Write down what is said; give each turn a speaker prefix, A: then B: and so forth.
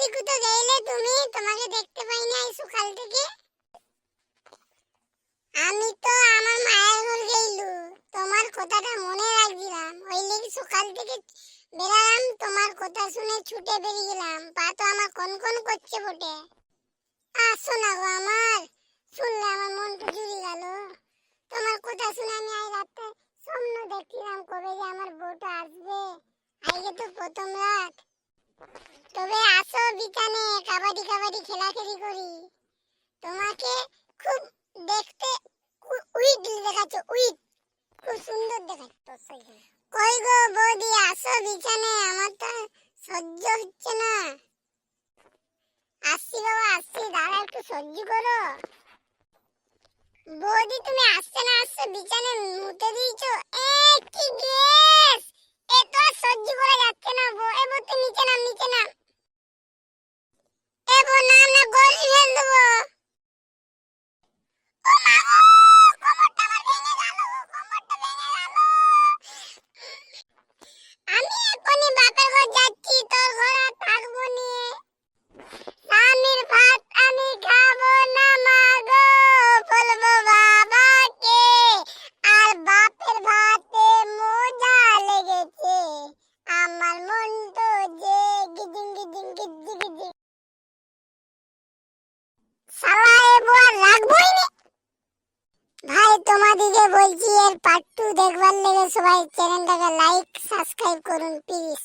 A: এদিকে তো গেলে তুমি, তোমাকে দেখতে পাই না এই সকাল থেকে। আমি তো আমার মায়ের ঘর গেইলু, তোমার কথাটা মনে রাখছিলাম, ওই লেগে সকাল থেকে বেরালাম, তোমার কথা শুনে ছুটে বেরিয়ে গেলাম। পা তো আমার কনকন করছে বটে। আসো না গো আমার, শুনলে আমার মনটা জুড়ে গেল। তোমার কথা শুনে আমি আজ রাতে স্বপ্ন দেখছিলাম কবে যে আমার বউটা আসবে। আজকে তো প্রথম রাত। তবে আসো বিকানে কাবাডি কাবাডি খেলাখেলি করি। তোমাকে খুব দেখতে উইট দেখাচ্ছে, উইট খুব সুন্দর দেখাচ্ছে। কই গো বৌদি, আসো বিছানে, আমার তো সহ্য হচ্ছে না। আসছি বাবা আসছি, দাঁড়া একটু সহ্য করো। বৌদি তুমি আসছে না, আসছে বিছানে মুতে দিয়েছো। কি গ্যাস, এত সহ্য করা যাচ্ছে না বউ। এ বউ তুই নিচে নাম, নিচে নাম। এ বউ নাম না, গলি ফেল দেবো। ও মা গো, কোমরটা আমার ভেঙে গেল, কোমরটা ভেঙে গেল। আমি এখনই বাপের ঘর যাচ্ছি, তোর ঘর আর থাকবো নিয়ে। স্বামীর ভাত আমি খাবো না মা গো, বলবো বাবাকে, আর বাপের ভাতে মজা লেগেছে, আমার মন তো যে গিজিং গিজিং গিজি গিজি। শালা এ বউ আর রাখবোই নি। ভাই তোমাদিকে বলছি, এর পার্ট 2 দেখবার লেগে সবাই চ্যানেলটাকে লাইক সাবস্ক্রাইব করুন প্লিজ।